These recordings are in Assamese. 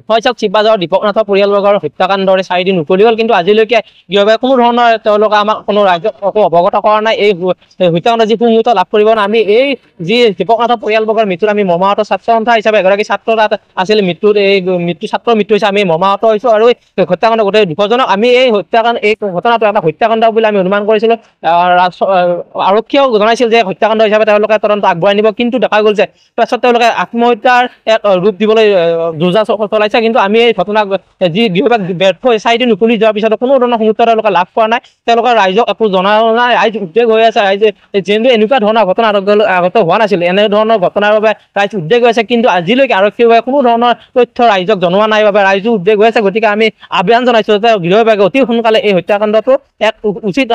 হয় চাওক চিপাঝাৰৰ দীপক নাথৰ পৰিয়ালবৰ্গৰ হত্যাকাণ্ডৰে 4 দিন উকলি হ'ল, কিন্তু আজিলৈকে গৃহবিভাগে কোনো ধৰণৰ তেওঁলোকে আমাক কোনো ৰাজ্যক অৱগত কৰা নাই। এই হত্যাকাণ্ড যি সুমূৰ্ত লাভ কৰিব না আমি এই যি দীপক নাথৰ পৰিয়ালবৰ্গৰ মৃত্যুত আমি মৰ্মাহত ছাত্ৰ সন্থা হিচাপে এগৰাকী ছাত্ৰ তাত আছিল মৃত্যুত এই ছাত্ৰৰ মৃত্যু হৈছে আমি মৰ্মাহত হৈছোঁ। আৰু এই হত্যাকাণ্ড গোটেই দুখজনক আমি এই হত্যাকাণ্ড এই ঘটনাটো এটা হত্যাকাণ্ড বুলি আমি অনুমান কৰিছিলোঁ। আৰক্ষীয়েও জনাইছিল যে হত্যাকাণ্ড হিচাপে তেওঁলোকে তদন্ত আগবঢ়াই নিব, কিন্তু দেখা গ'ল যে পাছত তেওঁলোকে আত্মহত্যাৰ এক ৰূপ দিবলৈ যোজা চলাইছে। কিন্তু আমি এই ঘটনাক যি গৃহবিভাগ ব্যৰ্থ হৈ 4 দিন উকলি যোৱাৰ পিছত কোনো ধৰণৰ সুমূৰ্ত তেওঁলোকে লাভ কৰা নাই, তেওঁলোকৰ ৰাইজক একো জনা নাই। ৰাইজ উদ্বেগ হৈ আছে, ৰাইজে যিহেতু এনেকুৱা ধৰণৰ ঘটনা আগতে হোৱা নাছিল, এনেধৰণৰ ঘটনাৰ বাবে ৰাইজ উদ্বেগ হৈ আছে, কিন্তু আজিলৈকে আৰক্ষী বিভাগে কোনো ধৰণৰ তথ্য ৰাইজক জনোৱা নাই বাবে ৰাইজো উদ্বেগ হৈ আছে। গতিকে আমি আহ্বান জনাইছোঁ যে গৃহ বিভাগে অতি সোনকালে এই হত্যাকাণ্ডটো এক উচিত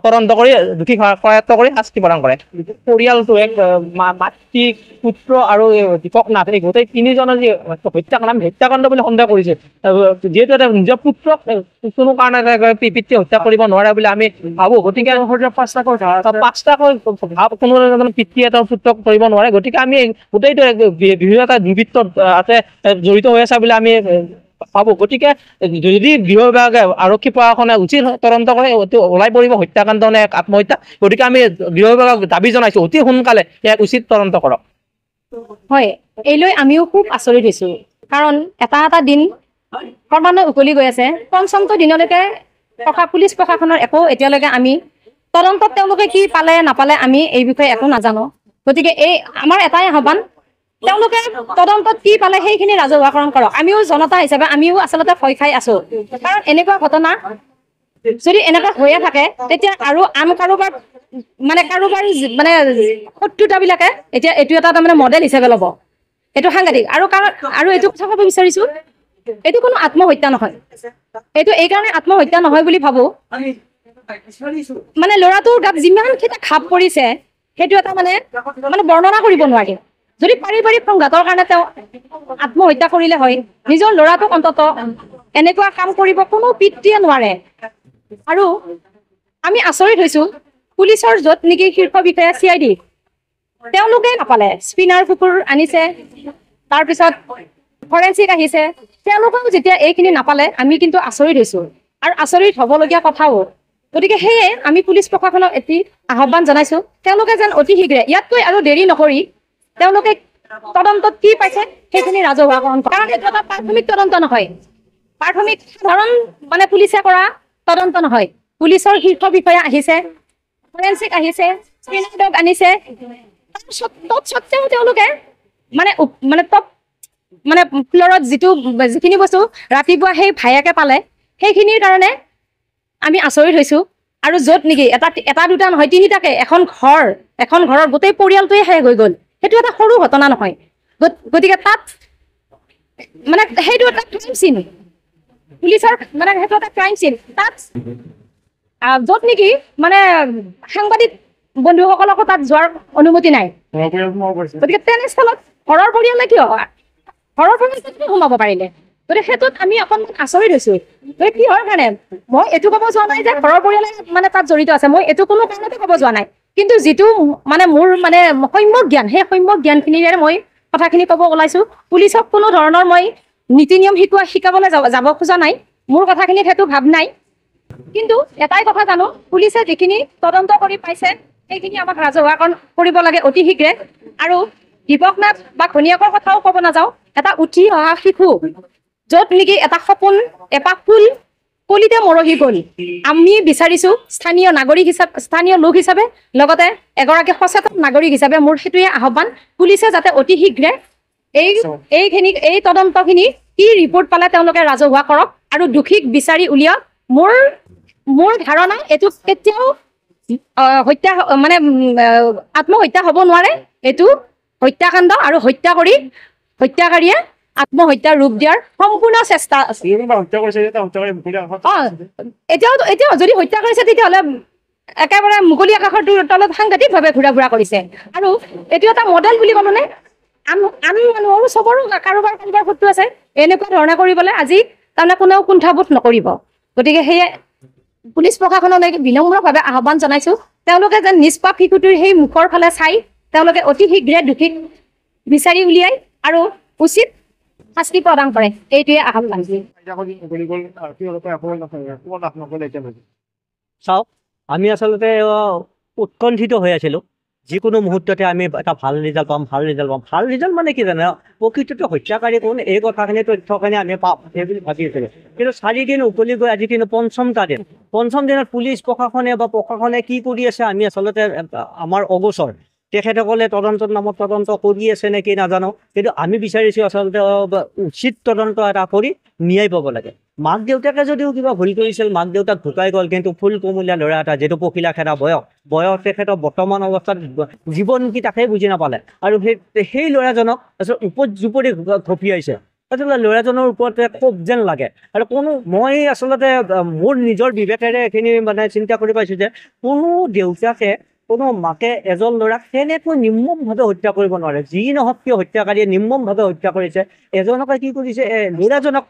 তদন্ত কৰি দোষী কৰায়ত্ব কৰি শাস্তি প্ৰদান কৰে। পৰিয়ালটো এক মাতৃ পুত্ৰ আৰু দীপক নাথ এই গোটেই 3জনৰ যি হত্যাকাণ্ড বুলি সন্দেহ কৰিছে, যিহেতু এটা নিজৰ পুত্ৰক কোনো কাৰণে পিতৃ হত্যা কৰিব নোৱাৰে বুলি আমি ভাবোঁ। গতিকে 5টাকৈ কোনো এজন পিতৃ এটা পুত্ৰক কৰিব নোৱাৰে। গতিকে আমি গোটেইটো বিভিন্ন এটা দুৰ্বৃত্তত আছে জড়িত হৈ আছে বুলি আমি ভাবোঁ। গতিকে যদি গৃহ বিভাগে আৰক্ষী প্ৰশাসনে উচিত তদন্ত কৰে ওলাই পৰিব হত্যাকাণ্ড নে আত্মহত্যা। গতিকে আমি গৃহ বিভাগক দাবী জনাইছোঁ অতি সোনকালে ইয়াক উচিত তদন্ত কৰক। হয়, এইলৈ আমিও খুব আচৰিত হৈছোঁ, কাৰণ এটা এটা দিন ক্ৰমান্বয়ে উকলি গৈ আছে। ৫মটো দিনলৈকে পুলিচ প্ৰশাসনৰ একো এতিয়ালৈকে আমি তদন্তত তেওঁলোকে কি পালে নাপালে আমি এই বিষয়ে একো নাজানো। গতিকে এই আমাৰ এটাই আহ্বান, তেওঁলোকে তদন্তত কি পালে সেইখিনি ৰাজহুৱাকৰণ কৰক। আমিও জনতা হিচাপে আমিও আচলতে ভয় খাই আছোঁ, কাৰণ এনেকুৱা ঘটনা যদি এনেকুৱা হৈয়ে থাকে তেতিয়া আৰু আন কাৰোবাৰ মানে শত্ৰুতাবিলাকে এতিয়া এইটো এটা তাৰমানে মডেল হিচাপে ল'ব। এইটো সাংঘাতিক। আৰু এইটো কথা ক'ব বিচাৰিছোঁ, এইটো কোনো আত্মহত্যা নহয়। এইটো এই কাৰণে আত্মহত্যা নহয় বুলি ভাবোঁ, মানে ল'ৰাটোৰ গাত যিমানখিনি ঘাপ পৰিছে সেইটো এটা মানে বৰ্ণনা কৰিব নোৱাৰি। যদি পাৰিবাৰিক সংঘাতৰ কাৰণে তেওঁ আত্মহত্যা কৰিলে হয়, নিজৰ ল'ৰাটোক অন্তত এনেকুৱা কাম কৰিব কোনো পিতৃয়ে নোৱাৰে। আৰু আমি আচৰিত হৈছোঁ, পুলিচৰ য'ত নেকি শীৰ্ষ বিষয়া CID তেওঁলোকে নাপালে, স্পিনাৰ কুকুৰ আনিছে, তাৰপিছত ফৰেঞ্চিক আহিছে, তেওঁলোকেও যেতিয়া এইখিনি নাপালে আমি কিন্তু আচৰিত হৈছোঁ আৰু আচৰিত হ'বলগীয়া কথাও। গতিকে সেয়ে আমি পুলিচ প্ৰশাসনক এটি আহ্বান জনাইছোঁ, তেওঁলোকে যেন অতি শীঘ্ৰে ইয়াতকৈ আৰু দেৰি নকৰি তেওঁলোকে তদন্তত কি পাইছে সেইখিনি ৰাজহুৱাকৰণ কৰে। কাৰণ এইটো এটা প্ৰাথমিক তদন্ত নহয়, প্ৰাথমিক সাধাৰণ পুলিচে কৰা তদন্ত নহয়। পুলিচৰ শীৰ্ষ বিষয়া আহিছে, ফৰেঞ্চিক আহিছে, স্পিনাৰ ডগ আনিছে, তৎসত্ত্বেও তেওঁলোকে টপ ফ্ল'ৰত যিখিনি বস্তু ৰাতিপুৱা সেই ভায়েকে পালে সেইখিনিৰ কাৰণে আমি আচৰিত হৈছোঁ। আৰু য'ত নেকি এটা দুটা নহয় 3টাকে এখন ঘৰৰ গোটেই পৰিয়ালটোৱে শেষ হৈ গ'ল, সেইটো এটা সৰু ঘটনা নহয়। গতিকে তাত সেইটো এটা ক্ৰাইম চিন, পুলিচৰ সেইটো এটা ক্ৰাইম চিন। তাত য'ত নেকি সাংবাদিক বন্ধুসকলকো তাত যোৱাৰ অনুমতি নাই। গতিকে তেনেস্থলত ঘৰৰ পৰিয়ালে কিয় সোমাব পাৰিলে? গতিকে সেইটোত আমি অকণমান আচৰিত হৈছোঁ। গতিকে কিহৰ কাৰণে মই এইটো ক'ব যোৱা নাই যে ঘৰৰ পৰিয়ালে তাত জড়িত আছে, মই এইটো কোনো কাৰণতে ক'ব যোৱা নাই। কিন্তু যিটো মোৰ সম্যক জ্ঞান, সেই সম্যক জ্ঞানখিনিৰে মই কথাখিনি ক'ব ওলাইছোঁ। পুলিচক কোনো ধৰণৰ মই নীতি নিয়ম শিকাবলৈ যাব খোজা নাই, মোৰ কথাখিনিত সেইটো ভাৱ নাই। কিন্তু এটাই কথা জানো, পুলিচে যিখিনি তদন্ত কৰি পাইছে সেইখিনি আমাক ৰাজহুৱাকৰণ কৰিব লাগে অতি শীঘ্ৰে। আৰু দীপক নাথ বা ঘৈণীয়েকৰ কথাও ক'ব নাযাওঁ, এটা উঠি অহা শিশু য'ত নেকি এটা সপোন এপাহ ফুল কলিতে মৰহি গ'ল। আমি বিচাৰিছোঁ স্থানীয় লোক হিচাপে লগতে এগৰাকী সচেতন নাগৰিক হিচাপে মোৰ সেইটোৱে আহ্বান, পুলিচে যাতে অতি শীঘ্ৰে এই তদন্তখিনি কি ৰিপৰ্ট পালে তেওঁলোকে ৰাজহুৱা কৰক আৰু দোষীক বিচাৰি উলিয়াওক। মোৰ ধাৰণা এইটো কেতিয়াও আত্মহত্যা হ'ব নোৱাৰে, এইটো হত্যাকাণ্ড আৰু হত্যাকাৰীয়ে আত্মহত্যাৰ ৰূপ দিয়াৰ সম্পূৰ্ণ চেষ্টা আছে। এতিয়াও যদি হত্যা কৰিছে তেতিয়াহ'লে একেবাৰে মুকলি আকাশৰ তলত সাংঘাতিকভাৱে ঘূৰা ফুৰা কৰিছে। আৰু এইটো এটা মডেল বুলি ক'লোনে, আন মানুহৰো চবৰো কাৰোবাৰ শত্ৰু আছে, এনেকুৱা ধৰণে কৰিবলৈ আজি তাৰমানে কোনেও কুণ্ঠাবোধ নকৰিব। গতিকে সেয়ে পুলিচ প্ৰশাসনলৈ বিনম্ৰভাৱে আহ্বান জনাইছোঁ, তেওঁলোকে যেন নিষ্পাপ শিশুটোৰ সেই মুখৰ ফালে চাই তেওঁলোকে অতি শীঘ্ৰে দোষীক বিচাৰি উলিয়াই আৰু উচিত শাস্তি প্ৰদান কৰে, এইটোৱে আশা কৰিছোঁ। চাওক, আমি আচলতে উৎকণ্ঠিত হৈ আছিলোঁ। যিকোনো মুহূৰ্ততে আমি এটা ভাল ৰিজাল্ট পাম, ভাল ৰিজাল্ট পাম। ভাল ৰিজাল্ট মানে কি জানে, প্ৰকৃততে হত্যাকাৰী কোন এই কথাখিনি তথ্যখিনি আমি পাম সেই বুলি ভাবি আছিলোঁ। কিন্তু 4 দিন উকলি গৈ আজি কিন্তু পঞ্চমটা দিন। পঞ্চম দিনত পুলিচ প্ৰশাসনে কি কৰি আছে আমি আচলতে আমাৰ অগোচৰ। তেখেতসকলে তদন্তৰ নামত তদন্ত কৰি আছে নে কি নাজানো, কিন্তু আমি বিচাৰিছোঁ আচলতে উচিত তদন্ত এটা কৰি ন্যায় পাব লাগে। মাক দেউতাকে যদিও কিবা ভুল কৰিছিল, মাক দেউতাক ঢুকাই গ'ল, কিন্তু ফুল কোমলীয়া ল'ৰা এটা যিটো পখিলা খেদা বয়স তেখেতৰ বৰ্তমান অৱস্থাত জীৱন কি তাকেই বুজি নাপালে, আৰু সেই ল'ৰাজনক আচলতে উপজুপৰি ঘপিয়াইছে। আচলতে ল'ৰাজনৰ ওপৰতে ক্ষোভ যেন লাগে। আৰু মই আচলতে মোৰ নিজৰ বিবেকেৰে এইখিনি মানে চিন্তা কৰি পাইছোঁ যে কোনো দেউতাকে কোনো মাকে এজন ল'ৰাক তেনেকৈ নিৰ্মমভাৱে হত্যা কৰিব নোৱাৰে। যি নহওক কিয় হত্যাকাৰীয়ে নিৰ্মমভাৱে হত্যা কৰিছে। এজনকে কি কৰিছে, ল'ৰাজনক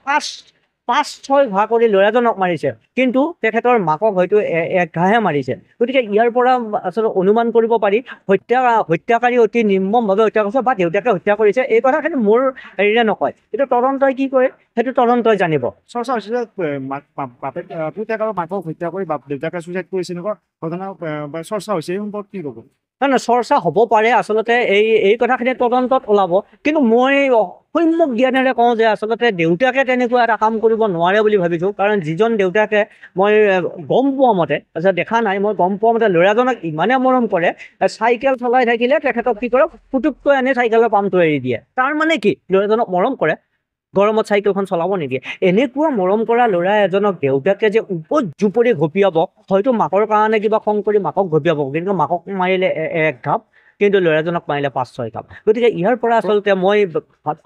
5-6 ঘা কৰি ল'ৰাজনক মাৰিছে, কিন্তু তেখেতৰ মাকক হয়তো 1 ঘাহে মাৰিছে। গতিকে ইয়াৰ পৰা আচলতে অনুমান কৰিব পাৰি হত্যাকাৰী অতি নিৰ্মমভাৱে হত্যা কৰিছে বা দেউতাকে হত্যা কৰিছে। এই কথাখিনি মোৰ হেৰিৰে নকয়, কিন্তু তদন্তই কি কৰে সেইটো তদন্তই জানিব। চৰ্চা হৈছে যে পুতেক আৰু মাকক হত্যা কৰি দেউতাকে চুইচাইড কৰিছে, এনেকুৱা ঘটনা চৰ্চা হৈছে। এই সম্পৰ্কত কি ক'ব? নহয়, চৰ্চা হ'ব পাৰে, আচলতে এই কথাখিনি তদন্তত ওলাব। কিন্তু মই সম্যক জ্ঞানেৰে কওঁ যে আচলতে দেউতাকে তেনেকুৱা এটা কাম কৰিব নোৱাৰে বুলি ভাবিছোঁ। কাৰণ যিজন দেউতাকে মই গম পোৱা মতে, দেখা নাই, মই গম পোৱা মতে ল'ৰাজনক ইমানে মৰম কৰে, চাইকেল চলাই থাকিলে তেখেতক কি কৰে, পুতুককৈ আনি চাইকেলৰ পামটো এৰি দিয়ে। তাৰ মানে কি, ল'ৰাজনক মৰম কৰে, গৰমত চাইকেলখন চলাব নিদিয়ে। এনেকুৱা মৰম কৰা ল'ৰা এজনক দেউতাকে যে উপজুপৰি ঘপিয়াব, হয়তো মাকৰ কাৰণে কিবা খং কৰি মাকক ঘপিয়াব, কিন্তু মাকক মাৰিলে 1 ঘাপ, কিন্তু ল'ৰাজনক মাৰিলে 5-6 ঘাপ। গতিকে ইয়াৰ পৰা আচলতে মই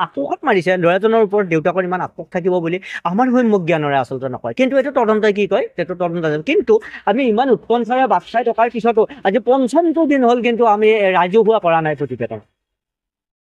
আক্ৰোশত মাৰিছে ল'ৰাজনৰ ওপৰত দেউতাকৰ ইমান আক্ৰোশ থাকিব বুলি আমাৰ সম্যক জ্ঞানৰে আচলতে নকয়। কিন্তু এইটো তদন্তই কি কয় সেইটো তদন্ত। কিন্তু আমি ইমান উৎকণ্ঠাৰে বাট চাই থকাৰ পিছতো আজি 5টো দিন হ'ল, কিন্তু আমি ৰাজহুৱা কৰা নাই প্ৰতিবেদন।